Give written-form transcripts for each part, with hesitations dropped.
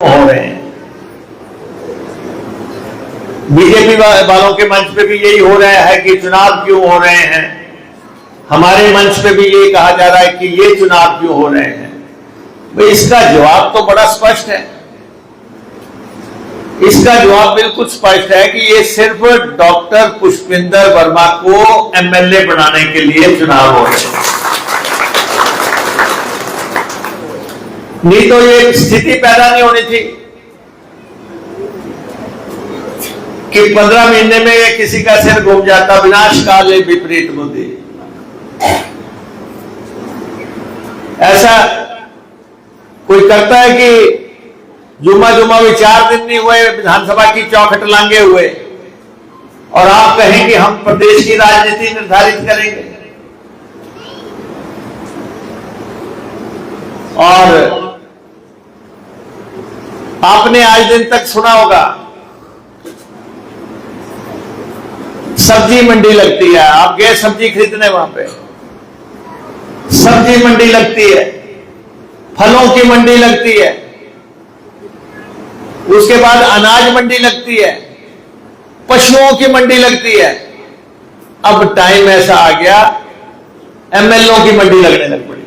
हो रहे हैं। बीजेपी वालों के मंच पे भी यही हो रहा है कि चुनाव क्यों हो रहे हैं। हमारे मंच पे भी ये कहा जा रहा है कि ये चुनाव क्यों हो रहे हैं। भाई इसका जवाब तो बड़ा स्पष्ट है। इसका जवाब बिल्कुल स्पष्ट है कि ये सिर्फ डॉक्टर पुष्पिंदर वर्मा को एमएलए बनाने के लिए चुनाव हो रहे हैं। नहीं तो ये स्थिति पैदा नहीं होनी थी कि 15 महीने में ये किसी का सिर घूम जाता। विनाश काले विपरीत बुद्धि, ऐसा कोई करता है कि जुम्मा भी 4 दिन नहीं हुए, विधानसभा की चौखट लांगे हुए, और आप कहें कि हम प्रदेश की राजनीति निर्धारित करेंगे। और आपने आज दिन तक सुना होगा सब्जी मंडी लगती है, आप गए सब्जी खरीदने, वहां पे सब्जी मंडी लगती है, फलों की मंडी लगती है, उसके बाद अनाज मंडी लगती है, पशुओं की मंडी लगती है। अब टाइम ऐसा आ गया एमएलओ की मंडी लगने लग पड़ी।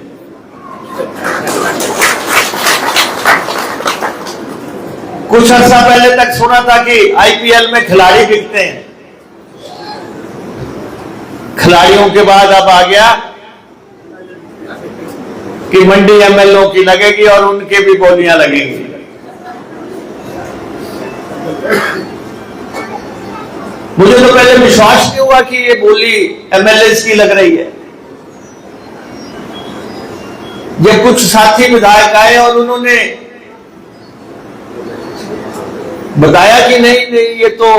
कुछ अर्सा पहले तक सुना था कि आईपीएल में खिलाड़ी बिकते हैं, खिलाड़ियों के बाद अब आ गया कि मंडी एमएलओ की लगेगी और उनके भी बोलियां लगेंगी। मुझे तो पहले विश्वास नहीं हुआ कि ये बोली एमएलए की लग रही है। जब कुछ साथी विधायक आए और उन्होंने बताया कि नहीं ये तो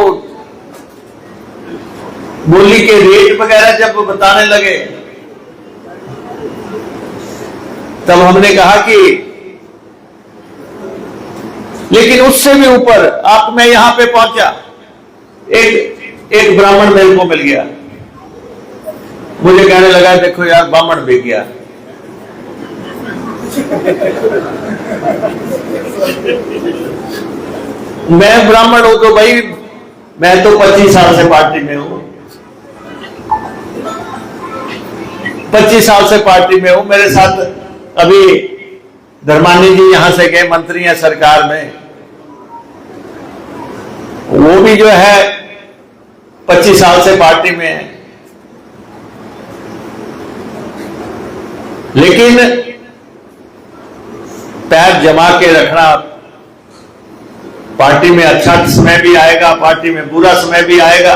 बोली के रेट वगैरह जब बताने लगे, तब हमने कहा कि लेकिन उससे भी ऊपर आप मैं यहां पे पहुंचा, एक ब्राह्मण मेरे को मिल गया, मुझे कहने लगा देखो यार ब्राह्मण बिक गया। मैं ब्राह्मण हूं तो भाई मैं तो 25 साल से पार्टी में हूं, 25 साल से पार्टी में हूं। मेरे साथ अभी धर्मानी जी यहां से गए, मंत्री हैं सरकार में, वो भी जो है 25 साल से पार्टी में है। लेकिन पैर जमा के रखना, पार्टी में अच्छा समय भी आएगा, पार्टी में बुरा समय भी आएगा,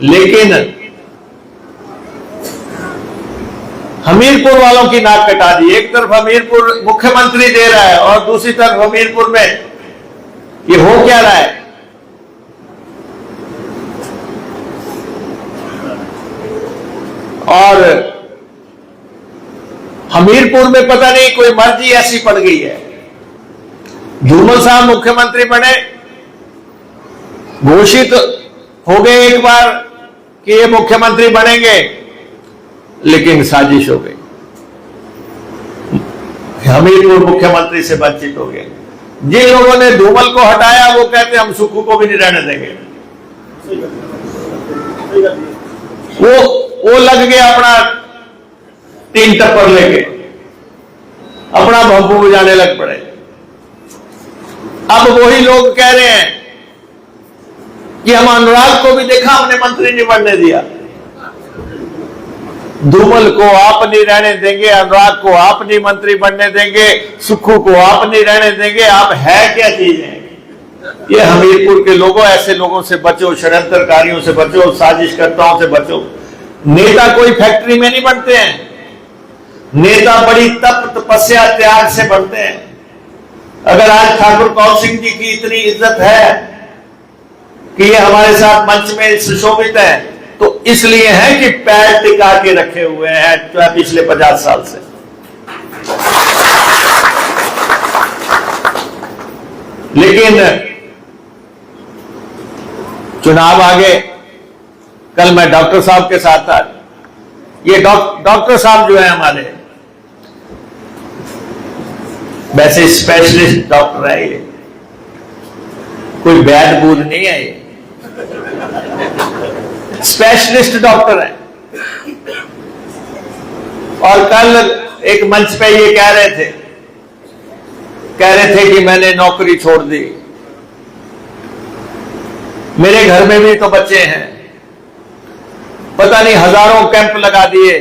लेकिन हमीरपुर वालों की नाक कटा दी। एक तरफ हमीरपुर मुख्यमंत्री दे रहा है और दूसरी तरफ हमीरपुर में ये हो क्या रहा है। और हमीरपुर में पता नहीं कोई मर्जी ऐसी पड़ गई है। धूमल साहब मुख्यमंत्री बने, घोषित हो गए एक बार कि ये मुख्यमंत्री बनेंगे, लेकिन साजिश हो गई, हमीरपुर मुख्यमंत्री से वंचित हो गए। जिन लोगों ने धूमल को हटाया वो कहते हम सुक्खू को भी नहीं रहने देंगे। वो लग गया अपना 3 टप्पर लेके, अपना भंपू बजाने लग पड़े। अब वही लोग कह रहे हैं कि हम अनुराग को भी देखा, हमने मंत्री नहीं बनने दिया। धूमल को आप नहीं रहने देंगे, अनुराग को आप नहीं मंत्री बनने देंगे, सुक्खू को आप नहीं रहने देंगे। आप है क्या चीज है ये? हमीरपुर के लोगों, ऐसे लोगों से बचो, षड्यंत्रकारियों से बचो, साजिशकर्ताओं से बचो। नेता कोई फैक्ट्री में नहीं बनते हैं, नेता बड़ी तप तपस्या त्याग से बनते हैं। अगर आज ठाकुर कौल सिंह जी की इतनी इज्जत है कि ये हमारे साथ मंच में सुशोभित है, तो इसलिए है कि पैर टिका के रखे हुए हैं पिछले 50 साल से। लेकिन चुनाव आ गए। कल मैं डॉक्टर साहब के साथ था। ये डॉक्टर साहब जो है हमारे, वैसे स्पेशलिस्ट डॉक्टर है ये, कोई वैद बूद नहीं है, ये स्पेशलिस्ट डॉक्टर है। और कल एक मंच पे ये कह रहे थे कि मैंने नौकरी छोड़ दी। मेरे घर में भी तो बच्चे हैं, पता नहीं हजारों कैंप लगा दिए,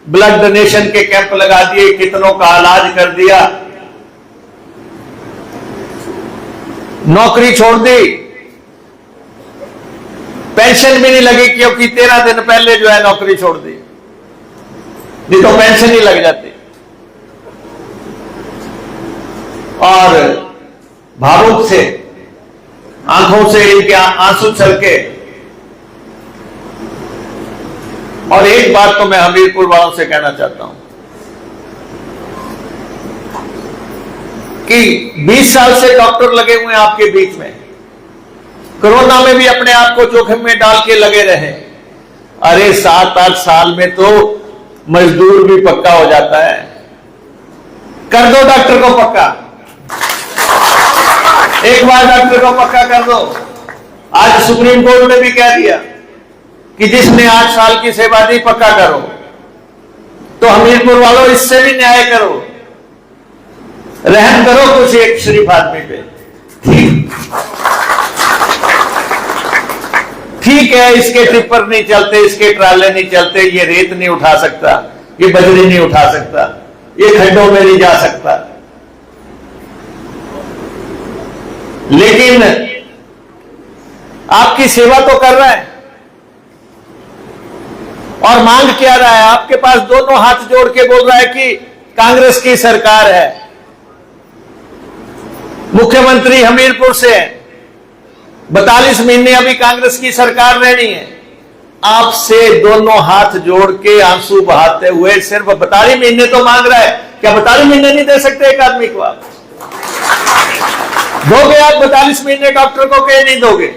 ब्लड डोनेशन के कैंप लगा दिए, कितनों का इलाज कर दिया, नौकरी छोड़ दी, पेंशन भी नहीं लगी क्योंकि 13 दिन पहले जो है नौकरी छोड़ दी, नहीं तो पेंशन ही लग जाती। और भावुक से आंखों से इनके आंसू छलके। और एक बात तो मैं हमीरपुर वालों से कहना चाहता हूं कि 20 साल से डॉक्टर लगे हुए हैं आपके बीच में, कोरोना में भी अपने आप को जोखिम में डाल के लगे रहे। अरे 7-8 साल में तो मजदूर भी पक्का हो जाता है, कर दो डॉक्टर को पक्का, एक बार डॉक्टर को पक्का कर दो। आज सुप्रीम कोर्ट ने भी कह दिया कि जिसने 8 साल की सेवा दी पक्का करो। तो हमीरपुर वालों इससे भी न्याय करो, रहम करो कुछ एक शरीफ आदमी पे। ठीक है, इसके टिप्पर नहीं चलते, इसके ट्राले नहीं चलते, ये रेत नहीं उठा सकता, ये बजरी नहीं उठा सकता, ये खड्डों में नहीं जा सकता, लेकिन आपकी सेवा तो कर रहा है। और मांग क्या रहा है? आपके पास दोनों हाथ जोड़ के बोल रहा है कि कांग्रेस की सरकार है, मुख्यमंत्री हमीरपुर से है, 42 महीने अभी कांग्रेस की सरकार रहनी है। आपसे दोनों हाथ जोड़ के आंसू बहाते हुए सिर्फ 42 महीने तो मांग रहा है। क्या 42 महीने नहीं दे सकते एक आदमी को? आप दोगे? आप 42 महीने डॉक्टर को कहीं नहीं दोगे?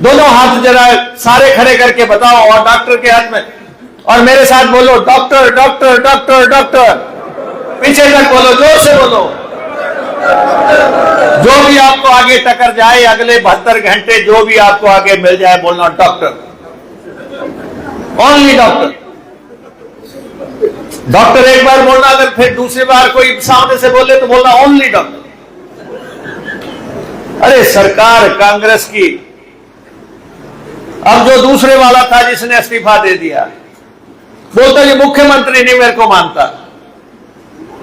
दोनों हाथ जरा सारे खड़े करके बताओ, और डॉक्टर के हाथ में, और मेरे साथ बोलो डॉक्टर डॉक्टर डॉक्टर डॉक्टर, पीछे तक बोलो, जोर से बोलो। जो भी आपको आगे टकर जाए, अगले 72 घंटे जो भी आपको आगे मिल जाए, बोलना डॉक्टर, ओनली डॉक्टर। डॉक्टर एक बार बोलना, अगर फिर दूसरी बार कोई सामने से बोले तो बोलना ओनली डॉक्टर। अरे सरकार कांग्रेस की, अब जो दूसरे वाला था जिसने इस्तीफा दे दिया, बोलता ये मुख्यमंत्री नहीं मेरे को मानता।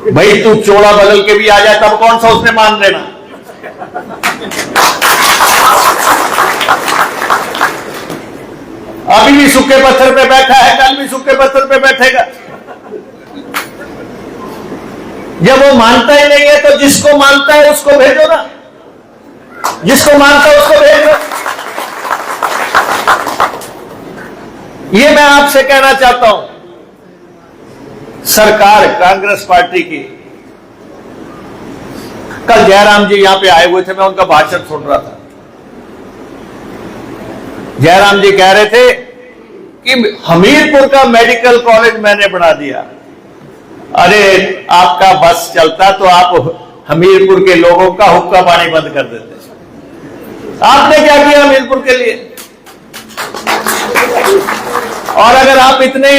भाई तू चोला बदल के भी आ जाए तब कौन सा उसने मान लेना? अभी भी सूखे पत्थर पे बैठा है, कल भी सूखे पत्थर पे बैठेगा। जब वो मानता ही नहीं है तो जिसको मानता है उसको भेजो ना, जिसको मानता है उसको भेजो। ये मैं आपसे कहना चाहता हूं, सरकार कांग्रेस पार्टी की। कल जयराम जी यहां पे आए हुए थे, मैं उनका भाषण सुन रहा था। जयराम जी कह रहे थे कि हमीरपुर का मेडिकल कॉलेज मैंने बना दिया। अरे आपका बस चलता तो आप हमीरपुर के लोगों का हुक्का पानी बंद कर देते। आपने क्या किया हमीरपुर के लिए? और अगर आप इतने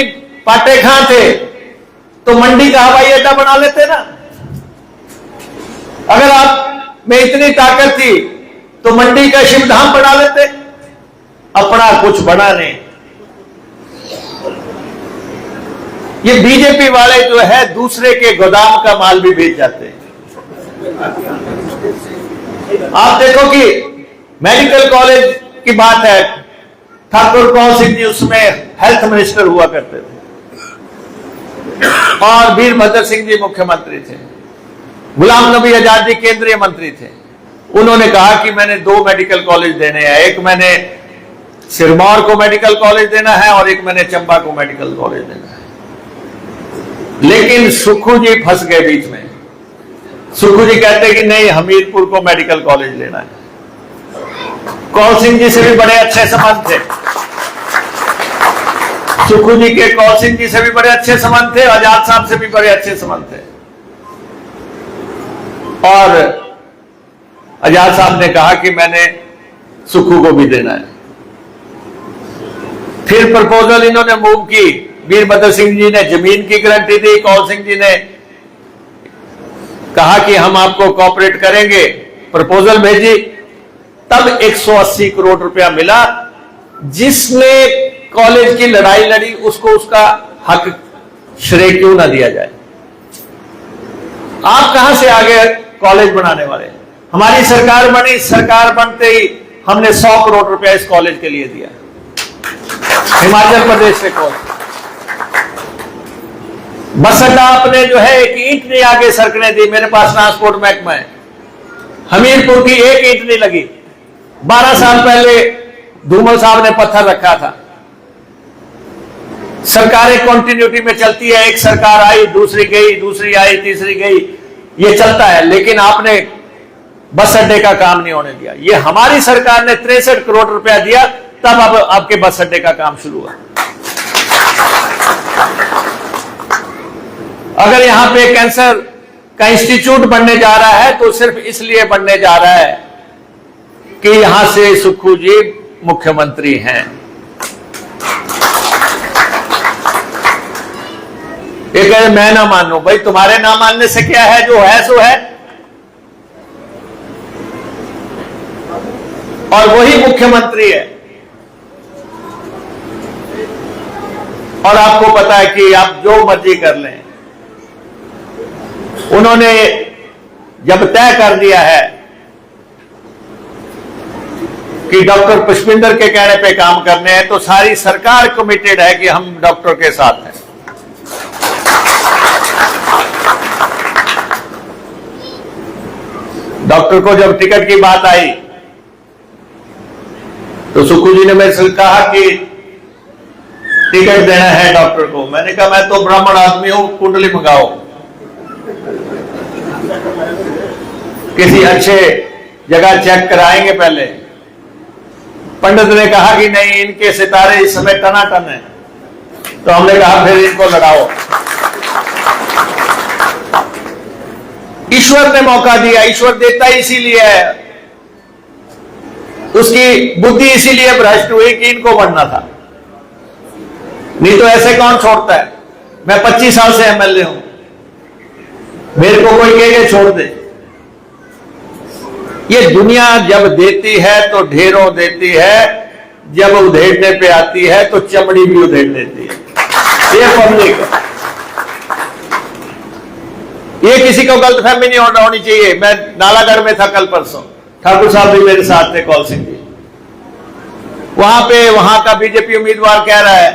पाटे खां थे तो मंडी का हवाई अड्डा बना लेते ना। अगर आप में इतनी ताकत थी तो मंडी का शिवधाम बना लेते। अपना कुछ बना नहीं। ये बीजेपी वाले जो है दूसरे के गोदाम का माल भी भेज जाते हैं। आप देखो कि मेडिकल कॉलेज की बात है, ठाकुर कौन सिंह जी उसमें हेल्थ मिनिस्टर हुआ करते थे और वीरभद्र सिंह जी मुख्यमंत्री थे। गुलाम नबी आजाद जी केंद्रीय मंत्री थे। उन्होंने कहा कि मैंने 2 मेडिकल कॉलेज देने हैं, एक मैंने सिरमौर को मेडिकल कॉलेज देना है और एक मैंने चंबा को मेडिकल कॉलेज देना है। लेकिन सुक्खू जी फंस गए बीच में। सुक्खू जी कहते कि नहीं, हमीरपुर को मेडिकल कॉलेज लेना है। कौल सिंह जी से भी बड़े अच्छे संबंध थे, सुक्खू जी के कौल सिंह जी से भी बड़े अच्छे संबंध थे, आजाद साहब से भी बड़े अच्छे संबंध थे। और आजाद साहब ने कहा कि मैंने सुक्खू को भी देना है। फिर प्रपोजल इन्होंने मूव की, वीरभद्र सिंह जी ने जमीन की गारंटी दी, कौल सिंह जी ने कहा कि हम आपको कोऑपरेट करेंगे, प्रपोजल भेजी, तब 180 करोड़ रुपया मिला। जिसने कॉलेज की लड़ाई लड़ी उसको उसका हक श्रेय क्यों ना दिया जाए? आप कहां से आगे कॉलेज बनाने वाले? हमारी सरकार बनी, सरकार बनते ही हमने 100 करोड़ रुपया इस कॉलेज के लिए दिया, हिमाचल प्रदेश से कॉलेज। बस अड्डा आपने जो है एक ईंट नहीं आगे सरकने दी। मेरे पास ट्रांसपोर्ट महकमा है, हमीरपुर की एक ईंट नहीं लगी। 12 साल पहले धूमल साहब ने पत्थर रखा था। सरकारें कंटिन्यूटी में चलती है, एक सरकार आई, दूसरी गई, दूसरी आई, तीसरी गई, ये चलता है, लेकिन आपने बस अड्डे का काम नहीं होने दिया। ये हमारी सरकार ने 63 करोड़ रुपया दिया, तब अब आपके बस अड्डे का काम शुरू हुआ। अगर यहां पे कैंसर का इंस्टीट्यूट बनने जा रहा है तो सिर्फ इसलिए बनने जा रहा है कि यहां से सुक्खू जी मुख्यमंत्री हैं। ये कहे मैं ना मानूं, भाई तुम्हारे ना मानने से क्या है, जो है सो है। और वही मुख्यमंत्री है। और आपको पता है कि आप जो मर्जी कर लें, उन्होंने जब तय कर दिया है कि डॉक्टर पुष्पिंदर के कहने पे काम करने हैं, तो सारी सरकार कमिटेड है कि हम डॉक्टर के साथ हैं। डॉक्टर को जब टिकट की बात आई तो सुक्खू जी ने मेरे से कहा कि टिकट देना है डॉक्टर को। मैंने कहा मैं तो ब्राह्मण आदमी हूं, कुंडली मंगाओ, किसी अच्छे जगह चेक कराएंगे पहले। पंडित ने कहा कि नहीं, इनके सितारे इस समय टनाटन है। तो हमने कहा फिर इनको लड़ाओ। ईश्वर ने मौका दिया, ईश्वर देता इसीलिए है, उसकी बुद्धि इसीलिए भ्रष्ट हुई कि इनको बनना था, नहीं तो ऐसे कौन छोड़ता है। मैं 25 साल से एमएलए हूं, मेरे को कोई कहे छोड़ दे। ये दुनिया जब देती है तो ढेरों देती है, जब उधेड़ने पे आती है तो चमड़ी भी उधेड़ देती है। ये पब्लिक है, ये किसी को गलतफहमी नहीं होनी चाहिए। मैं नालागढ़ में था कल परसों, ठाकुर साहब भी मेरे साथ थे, कौल सिंह जी। वहां का बीजेपी उम्मीदवार कह रहा है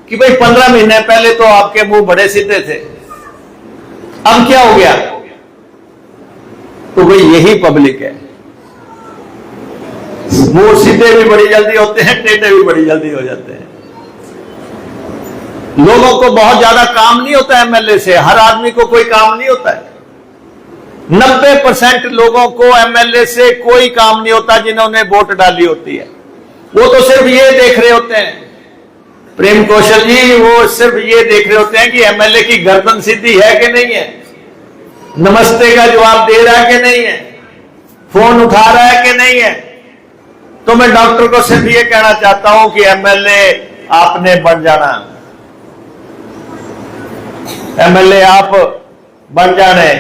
कि भाई 15 महीने पहले तो आपके मुंह बड़े सीधे थे, अब क्या हो गया? तो भाई यही पब्लिक है। मुंह सीधे भी बड़ी जल्दी होते हैं, टेढ़े भी बड़ी जल्दी हो जाते हैं। लोगों को बहुत ज्यादा काम नहीं होता एमएलए से, हर आदमी को कोई काम नहीं होता है। 90% लोगों को एमएलए से कोई काम नहीं होता जिन्होंने वोट डाली होती है। वो तो सिर्फ ये देख रहे होते हैं, प्रेम कौशल जी, वो सिर्फ ये देख रहे होते हैं कि एमएलए की गर्दन सीधी है कि नहीं है, नमस्ते का जवाब दे रहा है कि नहीं है, फोन उठा रहा है कि नहीं है। तो मैं डॉक्टर को सिर्फ ये कहना चाहता हूं कि एमएलए आपने बन जाना, एमएलए आप बन जाने।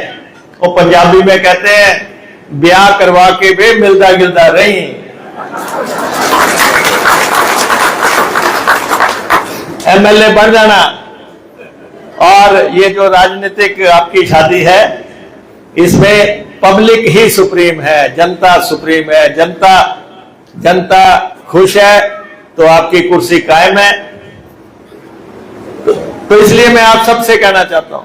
वो पंजाबी में कहते हैं ब्याह करवा के वे मिलदा गिलदा रही। एमएलए बन जाना। और ये जो राजनीतिक आपकी शादी है, इसमें पब्लिक ही सुप्रीम है, जनता सुप्रीम है। जनता खुश है तो आपकी कुर्सी कायम है। तो इसलिए मैं आप सबसे कहना चाहता हूं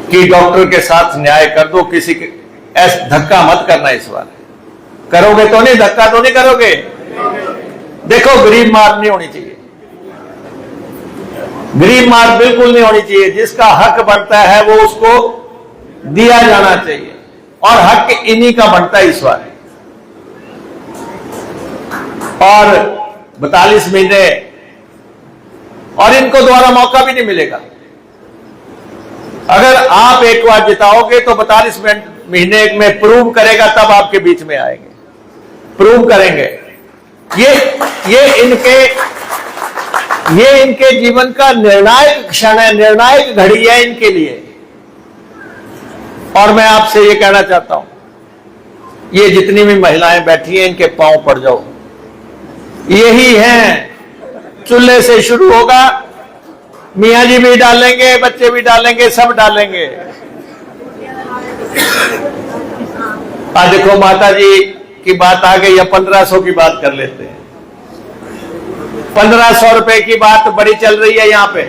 कि डॉक्टर के साथ न्याय कर दो, किसी के ऐसा धक्का मत करना। इस बार करोगे तो नहीं, धक्का तो नहीं करोगे। देखो, गरीब मार नहीं होनी चाहिए, गरीब मार बिल्कुल नहीं होनी चाहिए। जिसका हक बनता है वो उसको दिया जाना चाहिए, और हक इन्हीं का बनता है इस बार। और 42 महीने, और इनको दोबारा मौका भी नहीं मिलेगा। अगर आप एक बार जिताओगे तो 42 महीने में प्रूव करेगा, तब आपके बीच में आएंगे, प्रूव करेंगे। ये इनके जीवन का निर्णायक क्षण है, निर्णायक घड़ी है इनके लिए। और मैं आपसे ये कहना चाहता हूं, ये जितनी भी महिलाएं बैठी हैं इनके पांव पड़ जाओ। यही है, चूल्हे से शुरू होगा, मियां जी भी डालेंगे, बच्चे भी डालेंगे, सब डालेंगे। आज देखो माता जी की बात आ गई, या 1500 की बात कर लेते हैं। 1500 रुपए की बात बड़ी चल रही है यहां पे।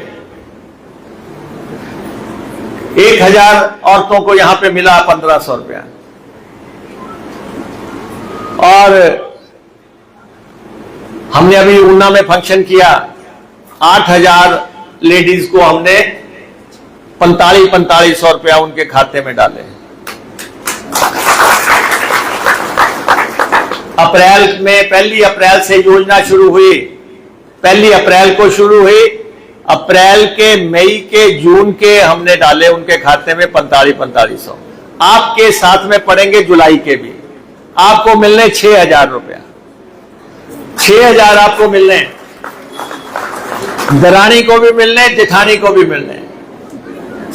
1000 औरतों को यहां पे मिला 1500 रुपया। और हमने अभी ऊना में फंक्शन किया, 8000 लेडीज को हमने 4500 रुपया उनके खाते में डाले। अप्रैल में 1 अप्रैल से योजना शुरू हुई, 1 अप्रैल को शुरू हुई। अप्रैल के, मई के, जून के हमने डाले उनके खाते में 4500। आपके साथ में पड़ेंगे जुलाई के भी। आपको मिलने 6000 रुपया, 6000 आपको मिलने, दरानी को भी मिलने, जेठानी को भी मिलने,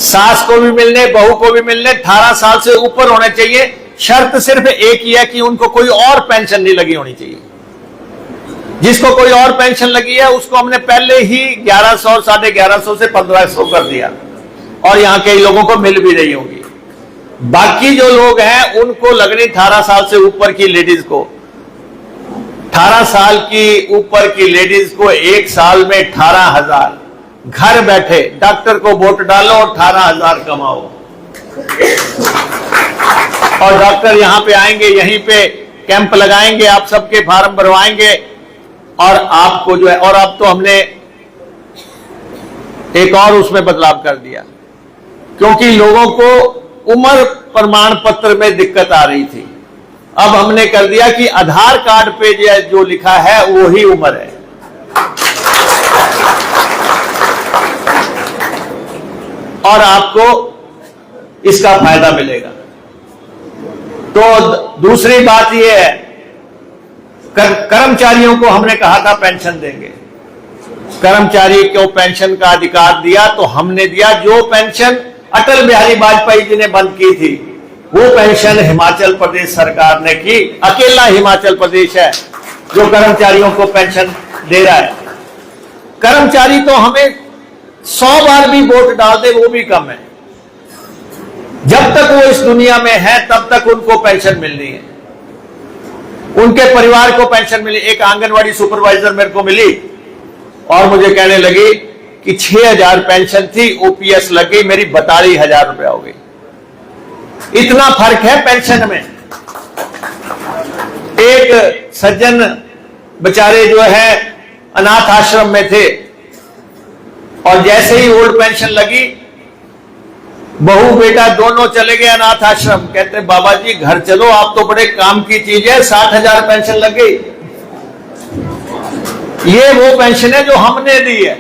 सास को भी मिलने, बहू को भी मिलने। 18 साल से ऊपर होने चाहिए। शर्त सिर्फ एक ही है कि उनको कोई और पेंशन नहीं लगी होनी चाहिए। जिसको कोई और पेंशन लगी है उसको हमने पहले ही 1100, 1150 से 1500 कर दिया, और यहां कई लोगों को मिल भी रही होगी। बाकी जो लोग हैं उनको लगनी 18 साल से ऊपर की लेडीज को, 18 साल की ऊपर की लेडीज को 1 साल में 18,000। घर बैठे डॉक्टर को वोट डालो और 18,000 कमाओ। और डॉक्टर यहां पे आएंगे, यहीं पे कैंप लगाएंगे, आप सबके फार्म भरवाएंगे, और आपको जो है, और अब तो हमने एक और उसमें बदलाव कर दिया, क्योंकि लोगों को उम्र प्रमाण पत्र में दिक्कत आ रही थी। अब हमने कर दिया कि आधार कार्ड पे जो लिखा है वो ही उम्र है। और आपको इसका फायदा मिलेगा। तो दूसरी बात यह है, कर्मचारियों को हमने कहा था पेंशन देंगे। कर्मचारी को पेंशन का अधिकार दिया तो हमने दिया। जो पेंशन अटल बिहारी वाजपेयी जी ने बंद की थी, वो पेंशन हिमाचल प्रदेश सरकार ने की। अकेला हिमाचल प्रदेश है जो कर्मचारियों को पेंशन दे रहा है। कर्मचारी तो हमें 100 बार भी वोट डाल दे वो भी कम है। जब तक वो इस दुनिया में है तब तक उनको पेंशन मिलनी है, उनके परिवार को पेंशन मिली। एक आंगनवाड़ी सुपरवाइजर मेरे को मिली और मुझे कहने लगी कि 6000 पेंशन थी, ओपीएस लग गई, मेरी 42,000 रुपया हो गई। इतना फर्क है पेंशन में। एक सज्जन बेचारे जो है अनाथ आश्रम में थे, और जैसे ही ओल्ड पेंशन लगी, बहू बेटा दोनों चले गए अनाथ आश्रम। कहते बाबा जी घर चलो, आप तो बड़े काम की चीज है, 60,000 पेंशन लग गई। ये वो पेंशन है जो हमने दी है।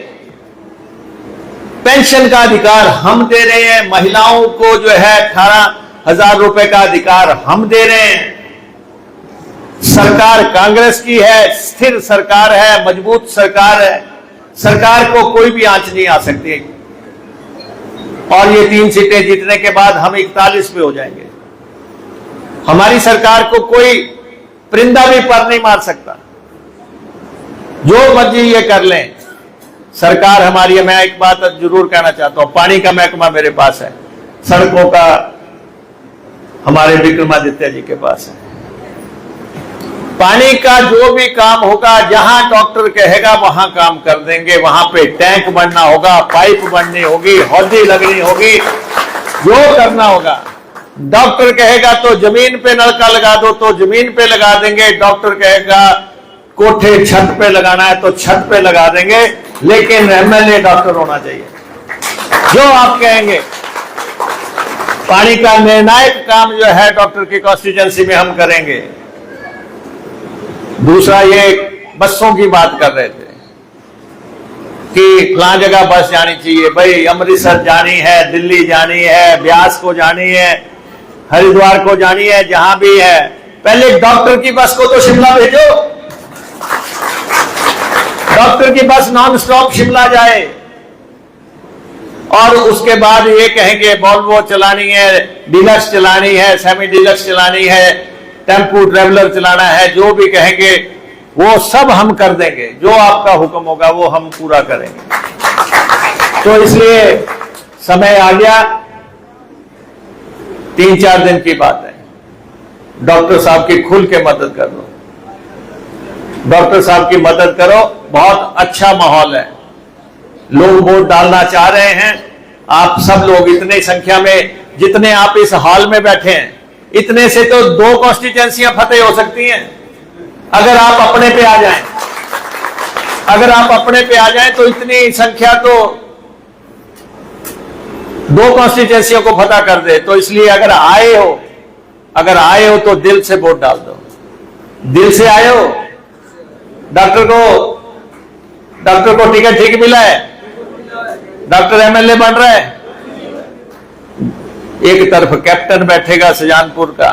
पेंशन का अधिकार हम दे रहे हैं। महिलाओं को जो है 18,000 रुपए का अधिकार हम दे रहे हैं। सरकार कांग्रेस की है, स्थिर सरकार है, मजबूत सरकार है। सरकार को कोई भी आंच नहीं आ सकती। और ये 3 सीटें जीतने के बाद हम 41 पे हो जाएंगे। हमारी सरकार को कोई परिंदा भी पर नहीं मार सकता। जो मर्जी ये कर लें, सरकार हमारी है। मैं एक बात जरूर कहना चाहता हूं, पानी का महकमा मेरे पास है, सड़कों का हमारे विक्रमादित्य जी के पास है। पानी का जो भी काम होगा, जहां डॉक्टर कहेगा वहां काम कर देंगे। वहां पे टैंक बनना होगा, पाइप बननी होगी, हौदी लगनी होगी, जो करना होगा। डॉक्टर कहेगा तो जमीन पे नलका लगा दो तो जमीन पे लगा देंगे। डॉक्टर कहेगा कोठे छत पे लगाना है तो छत पे लगा देंगे। लेकिन एमएलए डॉक्टर होना चाहिए, जो आप कहेंगे। पानी का निर्णायक काम जो है डॉक्टर की कॉन्स्टिट्यूएंसी में हम करेंगे। दूसरा, ये बसों की बात कर रहे थे। कि फलां जगह बस जानी चाहिए, भाई अमृतसर जानी है, दिल्ली जानी है, ब्यास को जानी है, हरिद्वार को जानी है, जहां भी है, पहले डॉक्टर की बस को तो शिमला भेजो। डॉक्टर की बस नॉन स्टॉप शिमला जाए और उसके बाद ये कहेंगे वॉल्वो चलानी है, डिलक्स चलानी है, सेमी डिलक्स चलानी है, टेम्पू ट्रेवलर चलाना है, जो भी कहेंगे वो सब हम कर देंगे। जो आपका हुक्म होगा वो हम पूरा करेंगे। तो इसलिए समय आ गया, 3-4 दिन की बात है, डॉक्टर साहब की खुल के मदद कर दो, डॉक्टर साहब की मदद करो। बहुत अच्छा माहौल है, लोग वोट डालना चाह रहे हैं। आप सब लोग इतनी संख्या में, जितने आप इस हॉल में बैठे हैं, इतने से तो 2 कॉन्स्टिट्यूएंसियां फतेह हो सकती हैं अगर आप अपने पे आ जाएं। अगर आप अपने पे आ जाएं तो इतनी संख्या तो 2 कॉन्स्टिट्यूएंसियों को फतह कर दे। तो इसलिए अगर आए हो तो दिल से वोट डाल दो। दिल से आए हो, डॉक्टर को टिकट ठीक मिला है, डॉक्टर एमएलए बन रहा है। एक तरफ कैप्टन बैठेगा सुजानपुर का,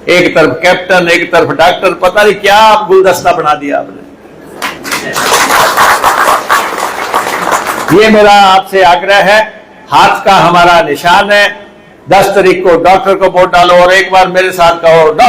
एक तरफ कैप्टन, एक तरफ डॉक्टर, पता नहीं क्या आप गुलदस्ता बना दिया आपने। ये मेरा आपसे आग्रह है, हाथ का हमारा निशान है। 10 तारीख को डॉक्टर को वोट डालो और एक बार मेरे साथ कहो डॉक्टर।